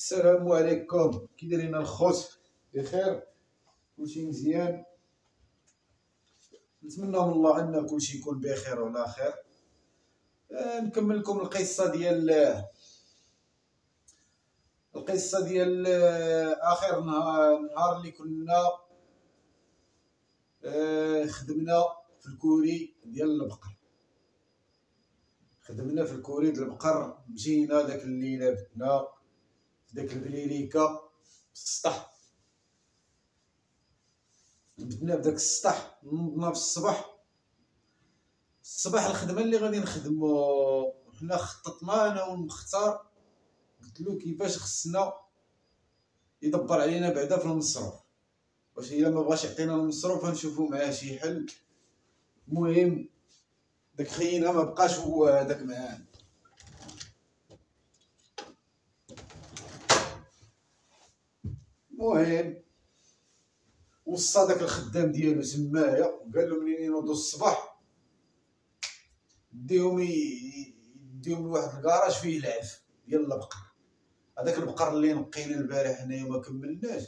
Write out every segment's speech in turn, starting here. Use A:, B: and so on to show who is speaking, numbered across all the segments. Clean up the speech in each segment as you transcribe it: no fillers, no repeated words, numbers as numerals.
A: السلام عليكم، كي دايرين الخوت؟ بخير؟ كلشي مزيان؟ نتمنى من الله ان كلشي يكون بخير وعلى خير. نكمل لكم القصه ديال اخر نهار اللي كنا خدمنا في الكوري ديال البقر. مشينا داك الليله بتنا في داك البليريكا في السطح، بدنا بداك السطح. نوضنا في الصباح الخدمه اللي غادي نخدمو حنا خططنا انا والمختار. قلتلو كيفاش خصنا يدبر علينا بعدا في المصروف، واش الا ما بغاش يعطينا المصروف غنشوفو معاه شي حل. المهم داك خينا ما بقاش هو هذاك معانا. المهم وصى داك الخدام ديالو تمايا وقال له منين ينوضوا الصباح ديهم لواحد الكراج فيه العلف ديال البقر. هذاك البقر اللي نقينا البارح حنايا وما كملناش،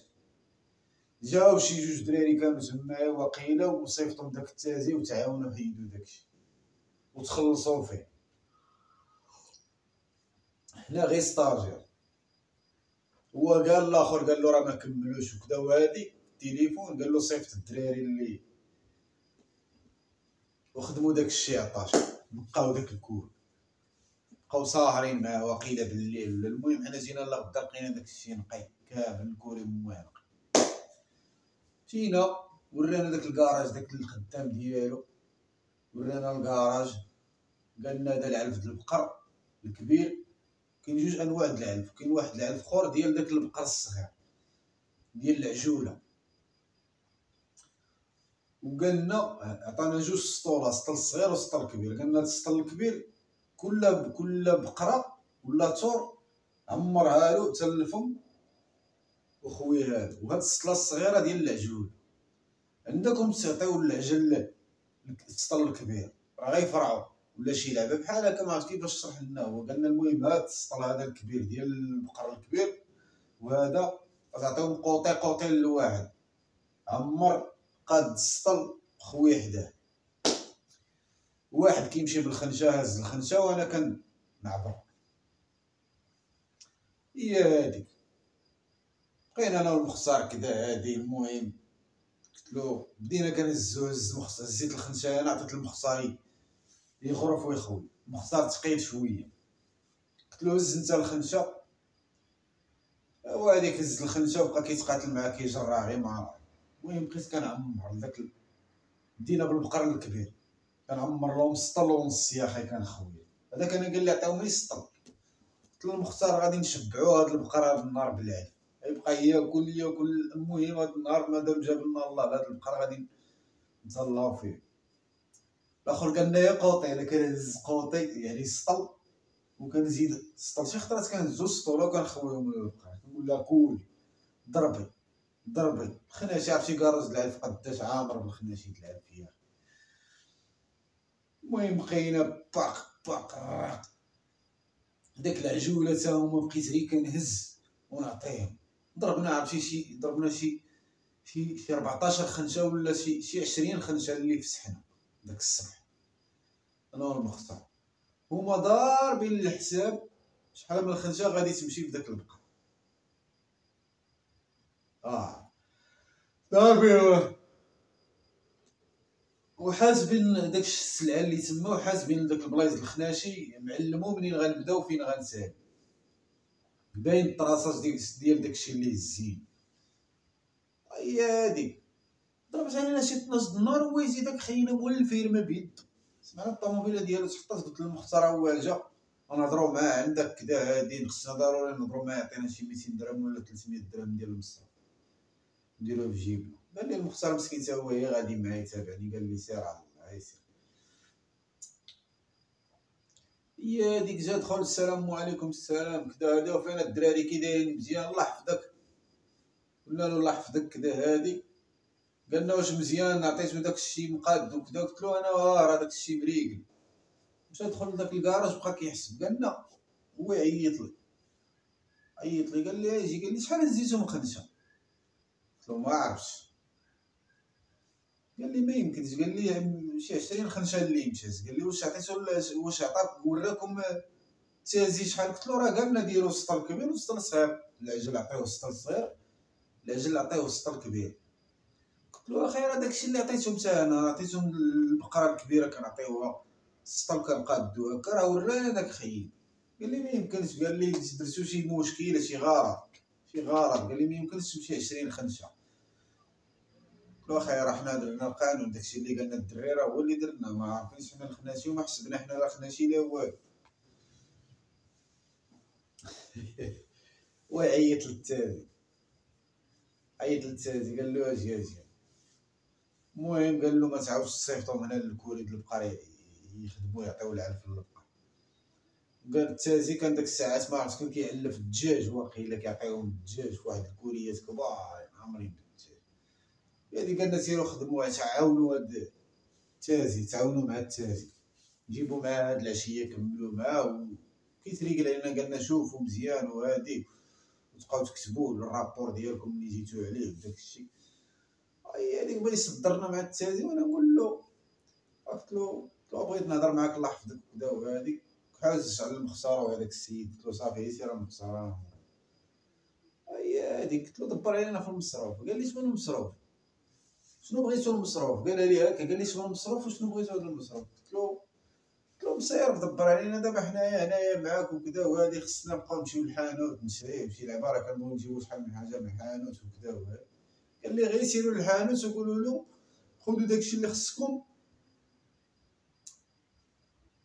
A: جاو شي جوج دراري كانوا تمايا واقيلا وصيفطهم داك التازي وتعاونوا حيدوا داكشي وتخلصوا فيه. حنا غير ستاجير. هو قال الاخر قال له راه ما كملوش وكذا، وهادي التليفون قال له صيفط الدراري اللي وخدموا داك الشيء 11 بقاو داك الكور بقاو ساهرين معاه واقيلا بالليل. المهم حنا جينا لغدا لقينا داك الشيء نقي كامل الكوري موالق. جينا ورانا داك الكراج، داك الخدام ديالو ورانا الكراج، قالنا هذا العلف ديال البقر الكبير. كاين جوج انواع د العلف، كاين واحد العلف اخر ديال داك البقر الصغير ديال العجوله. وقالنا عطانا جوج سطول، سطل صغير وسطل كبير. قالنا السطل الكبير كل بقره ولا تور عمرها له حتى الفم وخويها له، وهاد السطله الصغيره ديال العجول عندكم تعطيو العجل السطل الكبير راه غيفرعوا ولا شي لعبه بحال هكا. ما عرفت كيفاش شرح لنا هو. قالنا المهم هاد السطل هذا الكبير ديال البقر الكبير وهذا غتعطيهم قوطي لواحد عمر قاد السطل خويا حداه. واحد كيمشي بالخنشه هاز الخنشه وانا كنعبر. هي هاديك بقينا انا والمختار كدا هادي. المهم قلتلو بدينا كنهزو هزيت الخنشه انا عطيت المختار يخرف ويخوي. المختار ثقيل شويه، قلتلو هز انت الخنشه. هو هاديك هز الخنشه وبقى كيتقاتل معاه كيجرها غير مع. المهم بقيت كنعمر لداك بدينا بالبقر الكبير كنعمر لهم سطل ونص يا اخي. كان خويا هذاك انا قال لي عطاوهم لي سطل. قلت له المختار غادي نشبعوا هاد البقره هاد النهار بالعلف، يبقى ياكل. المهم هاد النهار مادام جاب لنا الله هاد البقره غادي نتهلاو فيه. الاخر قال لنا يا قوطي، انا كنهز قوطي يعني سطل وكنزيد سطل. شي خطرات كنهزو سطوله وكنخويهم للبقره كنقول لها كولي ضربي الخناشي. عرفتي كراج العلف قداش عامر بالخناشي د العلف يا. المهم بقينا باق داك العجوله تا هما بقيت غير كنهز ونعطيهم. ضربنا شي 14 خنشه ولا شي 20 خنشه اللي فسحنا داك الصباح انا والمختار. هما ضاربين الحساب شحال من خنشه غادي تمشي في داك البقر. ضاربين وحاسبين داك السلعه اللي تما وحاسبين داك البلايص الخناشي معلمو منين غنبداو فين غنسالي. باين الطراساج ديال داكشي اللي هزين. هي هادي ضربت علينا شي 12 النهار هو يزيدك خينا مولفين ما بيد. سمعنا الطوموبيله ديالو تحطات. قلت للمختار هو جا غنهضروا معاه عندك كدا هادي خصنا ضروري نهضروا معاه يعطينا شي 200 درهم ولا 300 درهم ديال المصروف نديروه في جيبنا. قال لي المختار مسكين تا هو غادي معايا تابعني. قال لي سير على الله سير. هي هاديك جا دخل السلام عليكم السلام كدا هادي وفين الدراري كي دايرين مزيان الله يحفظك. قلنا له الله يحفظك كدا هادي. قالنا واش مزيان عطيتو داك الشيء مقاد وكذا. قلت له انا راه داك الشيء مريقل. مشى دخل لداك الكراج بقى كيحسب. قالنا هو يعيط لي عيط لي قال لي اجي، قال لي شحال هزيتو من خنشه؟ قلت له ما عرفتش. قال لي ما يمكنش، قال لي شي 20 خنشه اللي مشات. قال لي واش عطيتو واش عطاك وراكم تازي شحال؟ قلت له راه كاع نديرو السطل الكبير والسطل الصغير، العجل عطيوه السطل الصغير، العجل عطيوه السطل الكبير. قلت له اخي راه داكشي اللي عطيتهم حتى انا، عطيتهم البقره الكبيره كنعطيوها السطل كنقادو هكا، راه ورانا داك خيي. قال لي ما يمكنش، قال لي درتو شي مشكله شي غلط شي غلط، قال لي ما يمكنش تمشي 20 خنشه. قلت له اخي راه حنا درنا القانون، داكشي اللي قالنا الدري راه هو اللي درنا، ما عارفينش حنا الخناشي وما حسبنا حنا لا خناشي لا والو. وعيط للتازي، عيط للتازي قال له اجي اجي. المهم قال له ما تعاودش تصيفطهم هنا للكوريد البقر يخدموا يعطيو العلف للبقر. قال التازي كان داك الساعات ما عرفت كان كيعلف الدجاج، واقيلا كيعطيهم الدجاج في واحد الكوريات كبار عامرين بالدجاج. يعني قالنا سيرو خدموا تعاونوا هاد التازي، تعاونوا مع التازي، جيبوا معاه هاد العشيه كملوا معاه وكيتريق علينا. قالنا شوفوا مزيان وهادي وتبقاو تكتبوا الرابور ديالكم اللي جيتو عليه وداك الشيء. هذيك بغى يصدرنا مع التازي وانا نقول له، قلت له بغيت نهضر معاك الله يحفظك وكذا وهادي، حاز على المخساره وهذاك السيد. قلت له صافي سير المخساره هادي. قلت له دبر علينا في المصروف. قال لي شنو المصروف؟ شنو بغيتو المصروف؟ قالها لي هكا، قال لي شنو المصروف وشنو بغيتو هذا المصروف؟ قلت له مسير دبر علينا دابا حنايا هنايا معاك وكذا وهادي، خصنا نبقاو نمشيو للحانوت نشريو شي لعبه، راه كنبغيو نجيبو شحال من حاجه من الحانوت وكذا وهادي. قال لي غير سيروا للحانوت وقولوا له خذوا داكشي اللي خصكم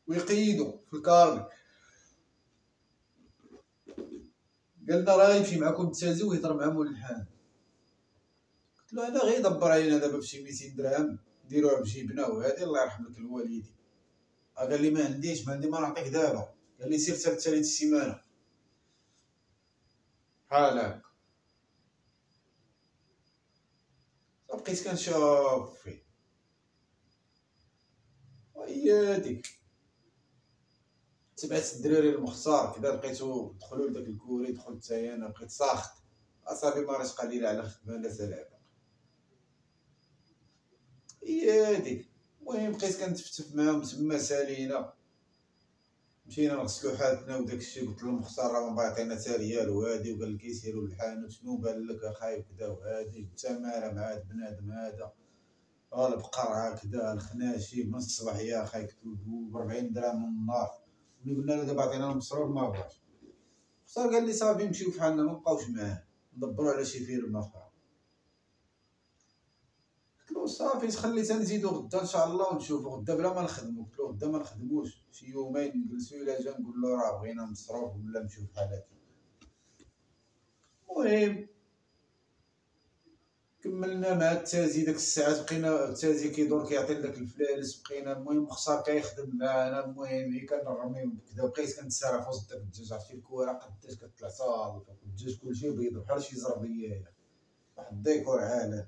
A: ويقيدوا في الكارني. قالنا راه يمشي معكم التازي ويهضر مع مول الحانوت. قلت له انا غير دبر علينا دابا بشي 200 درهم نديروها بجيبنا وهادي، الله يرحم لك الوالدين. قال لي ما عنديش ما نعطيك دابا. قال لي سير حتى ثالث السيمانه بحال هكا. بقيت كنشوف فيه هي هاديك. تبعت الدراري المختار كذا لقيتو دخلوا لداك الكوري، دخلت حتى انا بقيت ساخط اصاحبي ما راش قليله على خدمه لا سلام. هي هاديك. المهم بقيت كنتفتف معاهم تما سالينا، مشينا نغسلو حالتنا وداك الشيء. قلت للمختار راه ما باغي حتى ريال وهادي، وقال لك يسيروا للحانوت شنو بان لك اخاي وكذا وهادي. انت مالا مع هاد بنادم هذا، البقر هكذا الخناشي من الصباح يا اخاي كتبوا ب 40 درهم من النهار. ملي قلنا له دابا عطينا المصروف ما بغاش. المختار قال لي صافي نمشيو فحالنا ما نبقاوش معاه، ندبروا على شي فيلم اخر. قلت له صافي خلي تنزيدو غدا ان شاء الله ونشوفو غدا بلا ما نخدمو. قلت له غدا ما نخدموش شي يومين نجلسو الى جا نقول له راه بغينا مصروف ولا نمشيو بحالاتنا. المهم كملنا مع التازي داك الساعات، بقينا التازي كيدور كيعطي داك الفلالس، بقينا المهم مختار كيخدم معانا. المهم هي كنرميو بكذا، بقيت كنتسارع في وسط داك الدجاج. عرفتي الكواره قداش كطلع صافي الدجاج كلشي بيض بحال شي زربيه، واحد الديكور عالي.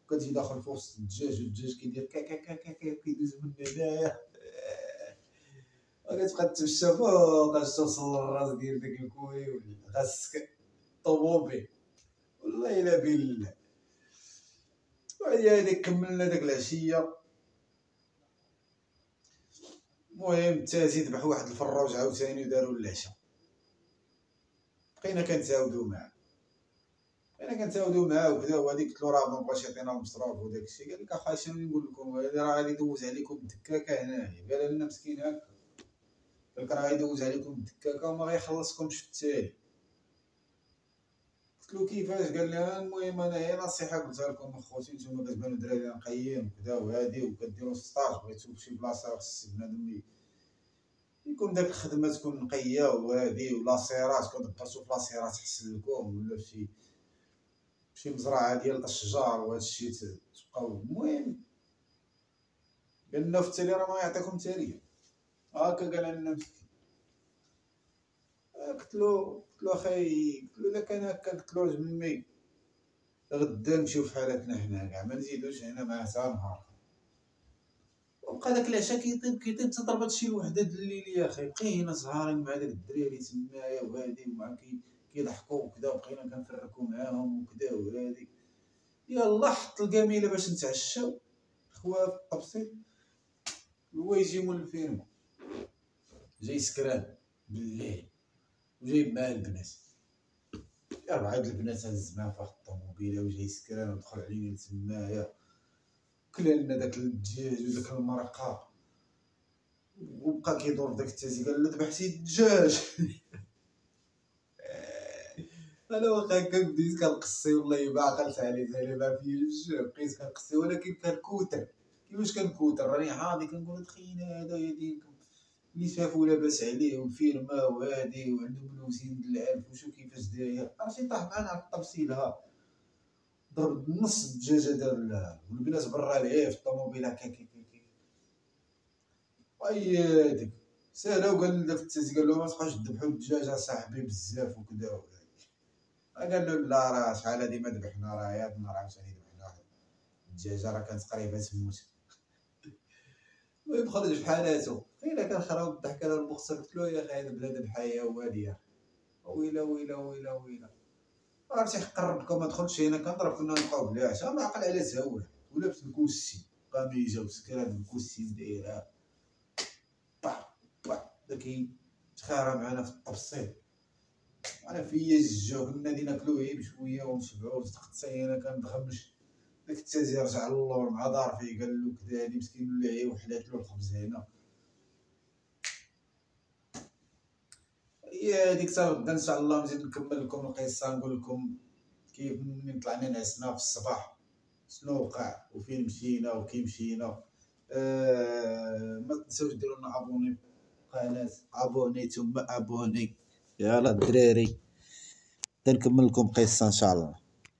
A: كتجي داخل في وسط الدجاج والدجاج كيدير كا كيدوز من هنايا. وكتبقى تمشى فوق باش توصل للراس ديال داك الكوري ولا خاصك طوموبيل والله الا بالله. وهي هذيك كملنا داك العشيه. المهم التازي ذبح واحد الفروج عاوتاني وداروا العشاء. بقينا كنتعاودوا معاه وكذا وهادي. قلت له راه ما بغاش يعطينا المصروف وداك الشيء. قال لك اخا شنو نقول لكم، راه غادي يدوز عليكم الدكاكه هنايا. قال لنا مسكين هكا، قال لك راه غيدوز عليكم الدكاكه وما غيخلصكمش في التالي. قلت له كيفاش؟ قال لي المهم انا هي نصيحه قلتها لكم اخوتي، نتوما كتبانوا دراري نقيين وكذا وهادي وكديروا ستاج، بغيتو فشي بلاصه خص بنادم يكون داك الخدمه تكون نقيه وهادي، ولاصيرات كون دبرتو في لاصيرات احسن لكم، ولا شي مزرعه ديال الاشجار وهذا الشيء تبقاو. المهم قال لنا في التالي راه ما يعطيكم تاليه هكا. قال لنا مسكين. قلت له اخي، قلت له الا كان هكا، قلت له جمي غدا نمشيو في حالتنا حنا كاع ما نزيدوش هنا معاه حتى نهار. وبقى داك العشاء كيطيب تضربات شي الوحده د الليل يا اخي. بقينا سهرين مع داك الدراري تمايا وهادي ومع كيضحكوا وكذا، وبقينا كنفركوا معاهم وكذا وهادي. يلا حط الكميله باش نتعشاو خويا في الطبسيل. هو يجي مول الفيلم جاي سكران بالليل وجايب معاه البنات، 4 د البنات هز معاه في واحد الطوموبيله وجاي سكران ودخل علينا تمايا، كلا لنا داك الدجاج وداك المرقه وبقى كيدور في داك التازي قال له ذبحتي الدجاج. انا واخا بديت كنقصي والله ما عقلت عليه ما فيهش، بقيت كنقصي ولكن كنكوتر. كيفاش كنكوتر؟ راني حاضي كنقول تخيل هذا يديكم اللي شافو لاباس عليه وفيرما وهادي وعنده ملوزين د العالف وشوف كيفاش داير، عرفتي طاح معانا على الطبسيل ها ضرب نص الدجاجه دار والبنات برا ليه في الطوموبيل هكا ويديك سالا. وقال داك التازي قال له ما تبقاوش تذبحوا الدجاج اصاحبي بزاف وكذا. قال له لا راه شحال هادي ما ذبحنا، راه هاد النهار عاوتاني ذبحنا الدجاجه راه كانت قريبه تموت. المهم خرج بحالاتو الا كنخراو بالضحك على المخسر. قلت له يا اخي هذا بنادم حياه واديه ويلا ويلا ويلا ويلا عرفتي قربكم ما دخلتش هنا كنضرب كنا نبقاو بلا عشا ما عقل على زاويه ولابس الكوسي قميجه وسكران الكوسي دايره با با داك تخارى معنا في الطبسيل. انا فيا الجوع كنا غادي ناكلو غير بشويه ونشبعو تقطعي انا كندغمش. داك التازي رجع للور مع دار فيه قال له كدا هادي مسكين ولا هي وحلات له الخبز هنا. هي هذيك حتى غدا ان شاء الله نزيد نكمل لكم القصه، نقول لكم كيف من طلعنا نعسنا في الصباح شنو وقع وفين مشينا وكي مشينا. ما تنساوش ديروا لنا ابوني في القناه، ابوني ثم ابوني. يلا الدراري تنكمل لكم قصه ان شاء الله.